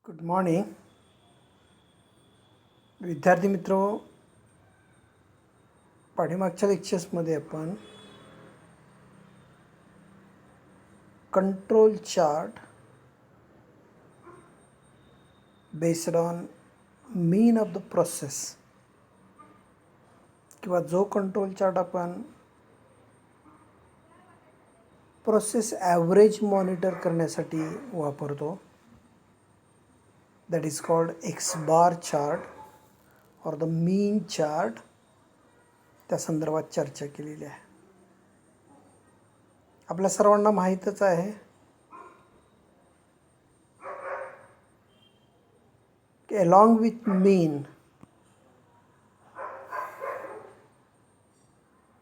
Good morning विद्यार्थी मित्रो. पाठीमागच्या लेक्चर्समध्ये आपण control chart based on mean of the process किंवा जो कंट्रोल चार्ट आपण प्रोसेस ॲव्हरेज मॉनिटर करण्यासाठी वापरतो, that is called x bar chart और द मीन चार्ट, त्या संदर्भात चर्चा केलेली आहे. आपल्या सर्वांना माहीतच आहे की along with mean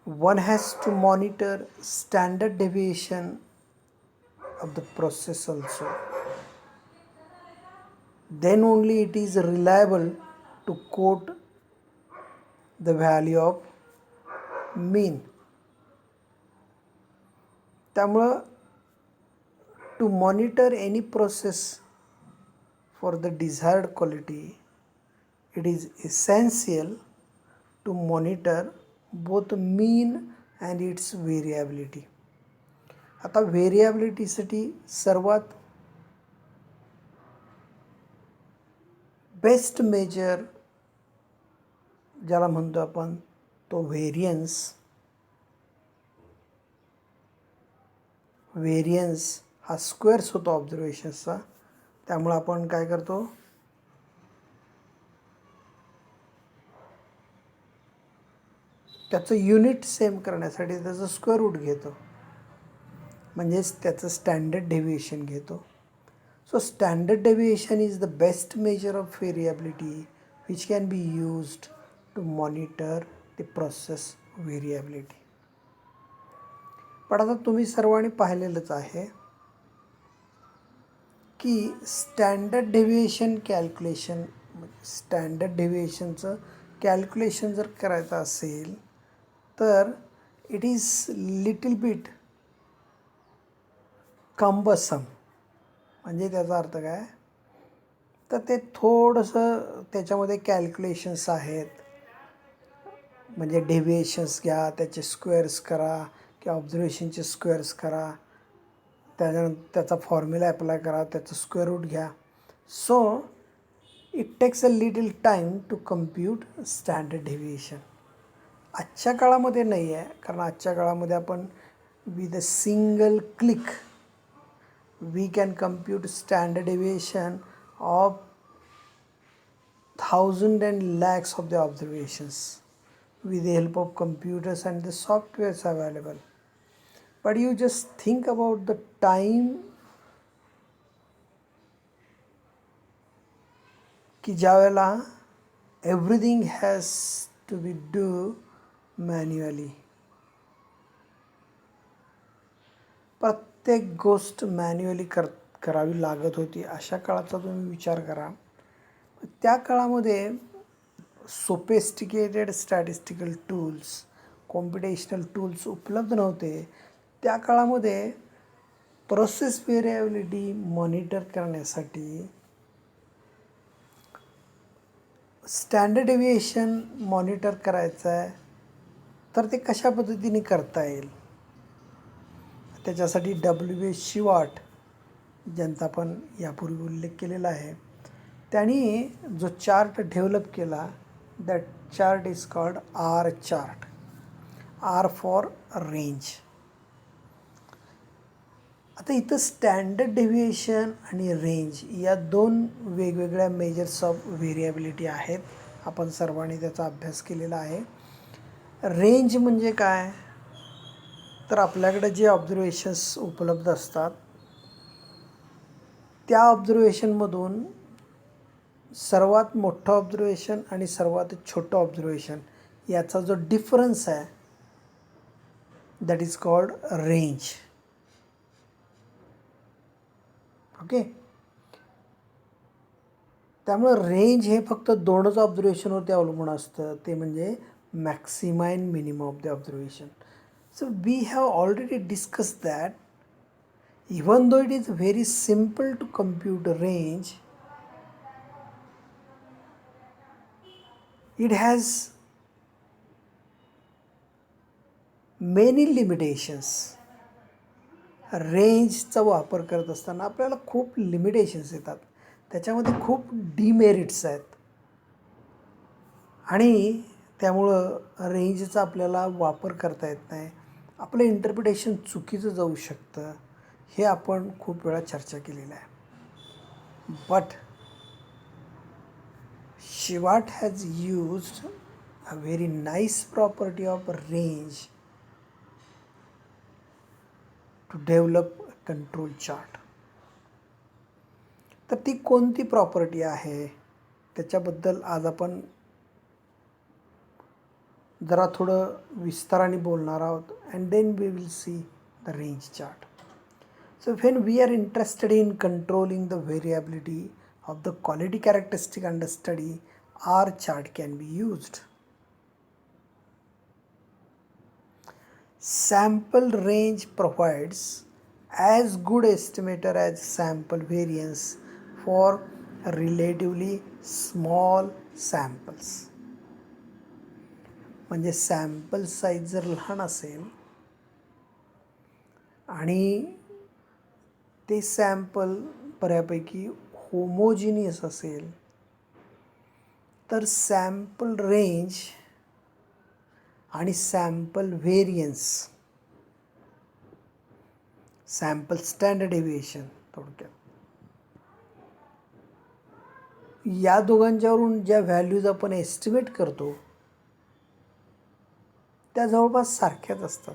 one has to monitor standard deviation of the process also. Then only it is reliable to quote the value of mean. त्यामुळं to monitor any process for the desired quality, it is essential to monitor both mean and its variability. आता व्हेरिएबिलिटीसाठी सर्वात best measure ज्याला म्हणतो आपण तो variance हा squares होतो ऑब्झर्वेशन्सचा. त्यामुळे आपण काय करतो, त्याचं युनिट सेम करण्यासाठी त्याचं स्क्वेअर रूट घेतो, म्हणजेच त्याचं स्टँडर्ड डेव्हिएशन घेतो. So standard deviation is the best measure of variability which can be used to monitor the process variability. पण आता तुम्ही सर्वांनी पाहिलेलंच आहे की स्टँडर्ड डेव्हिएशन कॅल्क्युलेशन, स्टँडर्ड डेव्हिएशनचं कॅल्क्युलेशन जर करायचं असेल तर it is little bit cumbersome. म्हणजे त्याचा अर्थ काय, तर ते थोडंसं त्याच्यामध्ये कॅल्क्युलेशन्स आहेत. म्हणजे डेव्हिएशन्स घ्या, त्याचे स्क्वेअर्स करा किंवा ऑब्झर्वेशनचे स्क्वेअर्स करा, त्याच्यानंतर त्याचा फॉर्म्युला अप्लाय करा, त्याचं स्क्वेअर रूट घ्या. So it takes a little time to compute standard deviation. आजच्या काळामध्ये नाही आहे, कारण आजच्या काळामध्ये आपण with a single click we can compute standard deviation of thousand and lakhs of the observations with the help of computers and the softwares available. But you just think about the time की ज्या वेळेला everything has to be do manually. प्रत्येक गोष्ट manually करावी लागत होती. अशा काळाचा तुम्ही विचार करा. त्या काळामध्ये sophisticated statistical tools, computational tools उपलब्ध नव्हते. त्या काळामध्ये प्रोसेस व्हेरिएबिलिटी मॉनिटर करण्यासाठी स्टँडर्ड डेव्हिएशन मॉनिटर करायचं आहे तर ते कशा पद्धतीने करता येईल, त्याच्यासाठी W.H. शिवार्ट, ज्यांचा आपण यापूर्वी उल्लेख केलेला आहे, त्यांनी जो चार्ट डेव्हलप केला, that chart is called R chart. R for range. आता इथं स्टँडर्ड डेव्हिएशन आणि रेंज या दोन वेगवेगळ्या मेजर्स ऑफ व्हेरिएबिलिटी आहेत. आपण सर्वांनी त्याचा अभ्यास केलेला आहे. रेंज म्हणजे काय, तर आपल्याकडे जे ऑब्झर्वेशन्स उपलब्ध असतात त्या ऑब्झर्वेशनमधून सर्वात मोठं ऑब्झर्वेशन आणि सर्वात छोटं ऑब्झर्वेशन याचा जो डिफरन्स आहे that is called range. Okay. त्यामुळं रेंज हे फक्त दोनच ऑब्झर्वेशनवरती अवलंबून असतं, ते म्हणजे maxima and minimum of the observation. So we have already discussed that even though it is very simple to compute range, it has many limitations. रेंजचा वापर करत असताना आपल्याला खूप लिमिटेशन्स येतात, त्याच्यामध्ये खूप डिमेरिट्स आहेत आणि त्यामुळं रेंजचा आपल्याला वापर करता येत नाही. आपलं इंटरप्रिटेशन चुकीचं जाऊ शकतं. हे आपण खूप वेळा चर्चा केलेलं आहे. But Shewhart has used a very nice property of range to develop a control chart. तर ती कोणती प्रॉपर्टी आहे त्याच्याबद्दल आज आपण जरा थोडं विस्ताराने बोलणार आहोत. And then we will see the range chart. So when we are interested in controlling the variability of the quality characteristic under study, R chart can be used. Sample range provides as good estimator as sample variance for relatively small samples. म्हणजे sample size जर लहान असेल आणि ते sample बऱ्यापैकी homogeneous असेल तर sample range आणि sample variance, sample standard deviation थोडक्यात, या दोघांच्यावरून ज्या व्हॅल्यूज आपण एस्टिमेट करतो त्या जवळपास सारख्याच असतात.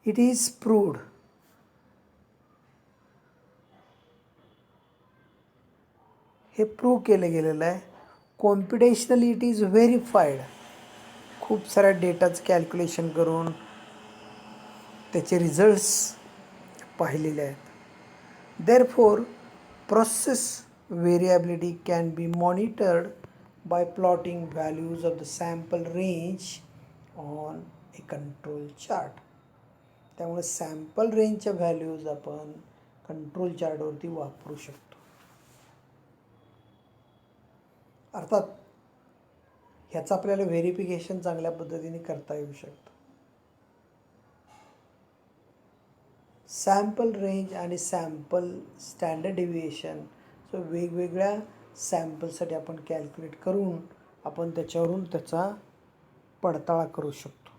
It is proved. हे प्रूव्ह केलं गेलेलं आहे. Computationally it is verified. खूप साऱ्या डेटाचं कॅल्क्युलेशन करून त्याचे रिझल्ट्स पाहिलेले आहेत. Therefore process variability can be monitored by plotting values of the sample range on a control chart. त्यामुळे सॅम्पल रेंजच्या व्हॅल्यूज आपण कंट्रोल चार्टवरती वापरू शकतो. अर्थात ह्याचं आपल्याला व्हेरिफिकेशन चांगल्या पद्धतीने करता येऊ शकतं. सॅम्पल रेंज आणि सॅम्पल स्टँडर्ड डेव्हिएशन, सो वेगवेगळ्या सॅम्पलसाठी आपण कॅल्क्युलेट करून आपण त्याच्यावरून त्याचा पडताळा करू शकतो.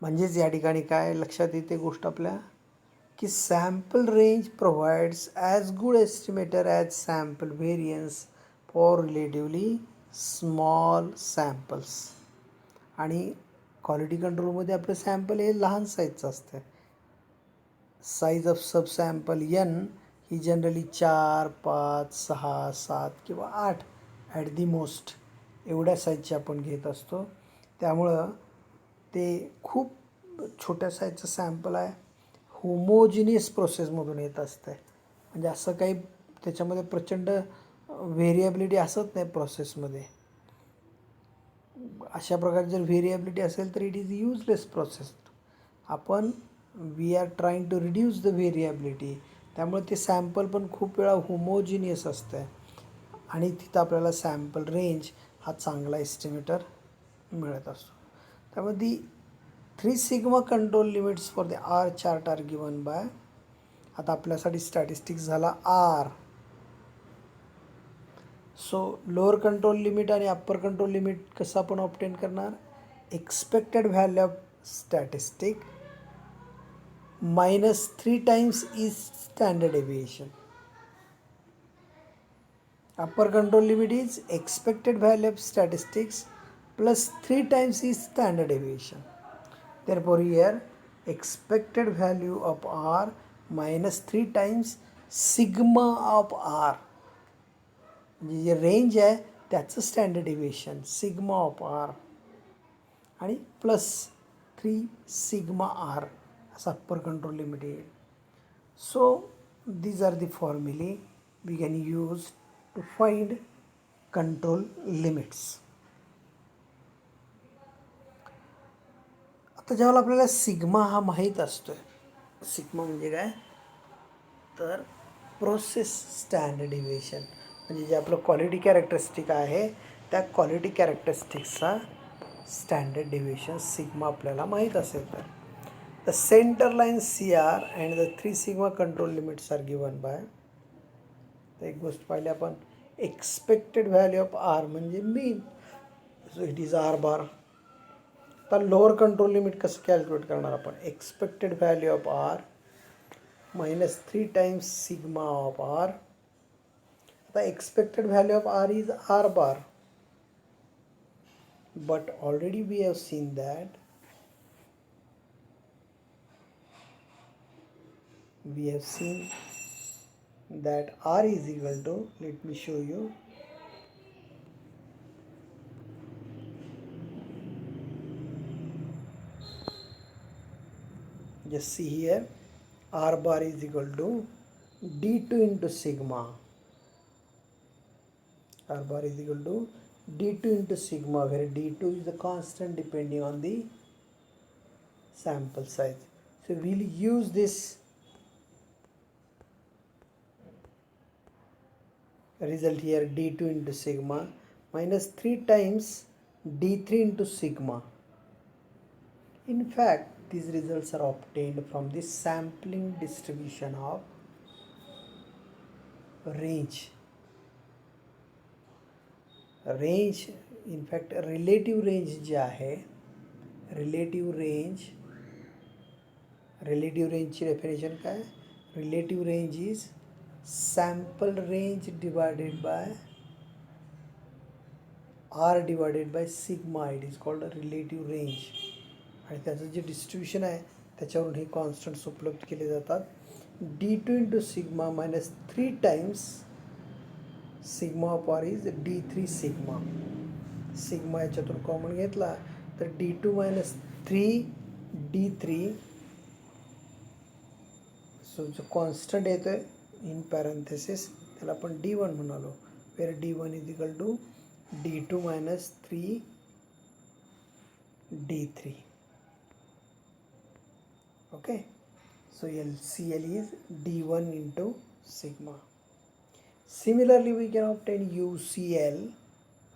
म्हणजेच या ठिकाणी काय लक्षात येते गोष्ट आपल्या की sample range provides as good estimator as sample variance for relatively small samples. आणि क्वालिटी कंट्रोलमध्ये आपलं सॅम्पल हे लहान साईजचं असतं. Size of sub sample n ही जनरली 4, 5, 6, 7 किंवा 8 ॲट दी मोस्ट एवढ्या साईजचे आपण घेत असतो. त्यामुळं ते खूप छोट्या साईजचं सॅम्पल आहे, होमोजिनियस प्रोसेसमधून येत असतं. म्हणजे असं काही त्याच्यामध्ये प्रचंड व्हेरिएबिलिटी असत नाही प्रोसेसमध्ये. अशा प्रकारे जर व्हेरिएबिलिटी असेल तर इट इज युजलेस प्रोसेस. आपण we are trying to reduce the variability. त्यामुळे ते सॅम्पल पण खूप वेळा होमोजिनियस असतं आणि तिथं आपल्याला सॅम्पल रेंज हा चांगला एस्टिमेटर मिळत असतो. त्यामुळे the 3 sigma control limits for the R chart are given by. आता आपल्यासाठी स्टॅटिस्टिक्स झाला R. So lower control limit आणि अप्पर कंट्रोल लिमिट कसं आपण ऑब्टेन करणार. Expected value of statistic minus 3 times is standard deviation. Upper control limit is expected value of statistics plus 3 times is standard deviation. Therefore here expected value of R minus 3 times sigma of R. जे range आहे त्याचं standard deviation sigma of R आणि plus 3 sigma R असा upper control limit येईल. So these are the formulae we can use to find control limits. आता ज्यावेळेला आपल्याला sigma हा माहीत असतोय, सिग्मा म्हणजे काय तर प्रोसेस स्टँडर्ड डेव्हिएशन. म्हणजे जे आपलं क्वालिटी कॅरेक्टरिस्टिक आहे त्या क्वालिटी कॅरेक्टरिस्टिक्सचा स्टँडर्ड डेव्हिएशन सिग्मा आपल्याला माहीत असेल तर the center line C R and the 3 sigma control limits are given by. तर एक गोष्ट पाहिली आपण, एक्सपेक्टेड व्हॅल्यू ऑफ आर म्हणजे mean, so it is R bar. तर लोअर कंट्रोल लिमिट कसं कॅल्क्युलेट करणार आपण, expected value of R -3 times sigma of R. आता expected value of R is R bar, but already we have seen that R is equal to, let me show you, just see here, R bar is equal to d2 into sigma. R bar is equal to d2 into sigma, where d2 is the constant depending on the sample size. So we'll use this result here, d2 into sigma -3 times d3 into sigma. In fact, these results are obtained from the sampling distribution of range. In fact, relative range जे आहे, relative range ची definition काय, relative range is sample range divided by R divided by sigma. It is called a relative range. आणि त्याचं जे distribution आहे त्याच्यावरून हे कॉन्स्टंट्स उपलब्ध केले जातात. d2 into sigma -3 times sigma of r is d3 sigma. Sigma याच्यातून कॉमन घेतला तर d2 -3 d3, सो जो कॉन्स्टंट येतोय इन पॅरेंथेसिस त्याला आपण d1 म्हणालो, where d1 is equal to d2 -3 d3. Okay, so LCL is d1 into sigma. Similarly, we can obtain UCL,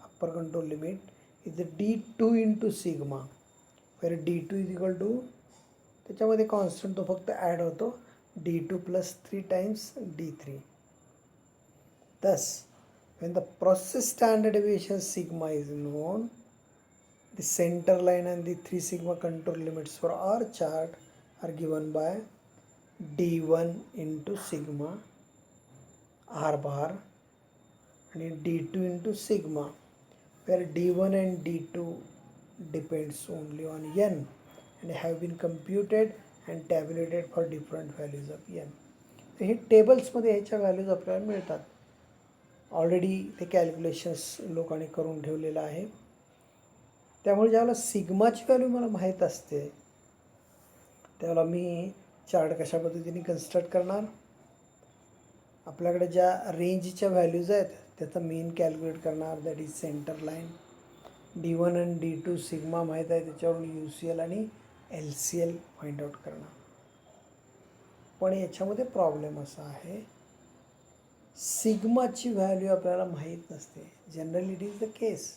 upper control limit, is d2 into sigma, where d2 is equal to, त्याच्यामध्ये constant तो फक्त add होतो, d2 plus 3 times d3. Thus, when the process standard deviation sigma is known, the center line and the 3 sigma control limits for our chart are given by d1 into sigma r bar and d2 into sigma, where d1 and d2 depends only on n and have been computed and tabulated for different values of n. तर हे टेबल्समध्ये ह्याच्या values आपल्याला मिळतात. Already ते calculations लोकांनी करून ठेवलेलं आहे. त्यामुळे ज्यावेळेला सिग्माची व्हॅल्यू मला माहीत असते त्यावेळेला मी चार्ट कशा पद्धतीने कन्स्ट्रक्ट करणार, आपल्याकडे ज्या रेंजच्या व्हॅल्यूज आहेत त्याचा मीन कॅल्क्युलेट करणार, that is centre line. d1 आणि d2 सिग्मा माहीत आहे त्याच्यावरून UCL आणि LCL फाइंड आउट करणार. पण याच्यामध्ये प्रॉब्लेम असा आहे, सिग्माची व्हॅल्यू आपल्याला माहीत नसते. Generally it is the case,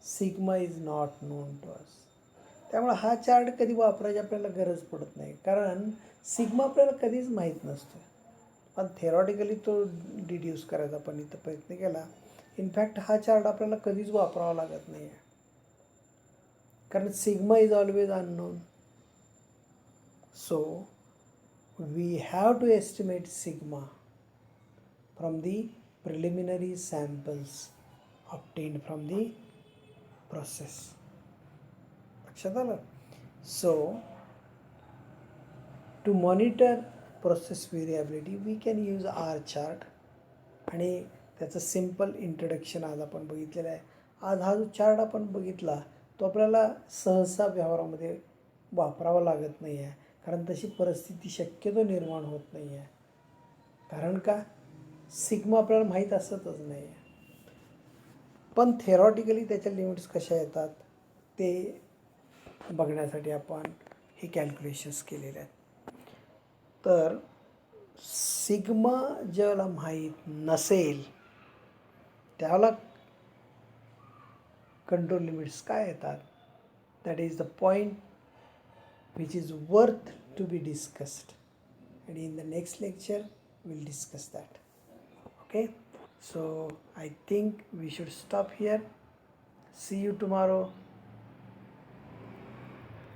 sigma is not known to us. त्यामुळे हा चार्ट कधी वापरायची आपल्याला गरज पडत नाही, कारण सिग्मा आपल्याला कधीच माहीत नसतो. पण थेरॉटिकली तो डिड्यूस करायचा आपण इथं प्रयत्न केला. इनफॅक्ट हा चार्ट आपल्याला कधीच वापरावा लागत नाही आहे, कारण sigma is always unknown. So we have to estimate sigma from the preliminary samples obtained from the process. लक्षात आलं. So to monitor process variability we can use R chart, आणि त्याचं सिम्पल इंट्रोडक्शन आज आपण बघितलेलं आहे. आज हा जो चार्ट आपण बघितला तो आपल्याला सहसा व्यवहारामध्ये वापरावा लागत नाही आहे, कारण तशी परिस्थिती शक्यतो निर्माण होत नाही आहे. कारण का, सिग्मा आपल्याला माहीत असतच नाही आहे. पण थेरॉटिकली त्याच्या लिमिट्स कशा येतात ते बघण्यासाठी आपण हे कॅल्क्युलेशन्स केलेले आहेत. तर सिग्मा ज्याला माहीत नसेल त्याला कंट्रोल लिमिट्स काय येतात, that is the point which is worth to be discussed, and in the next lecture we'll discuss that. Okay, so I think we should stop here. See you tomorrow.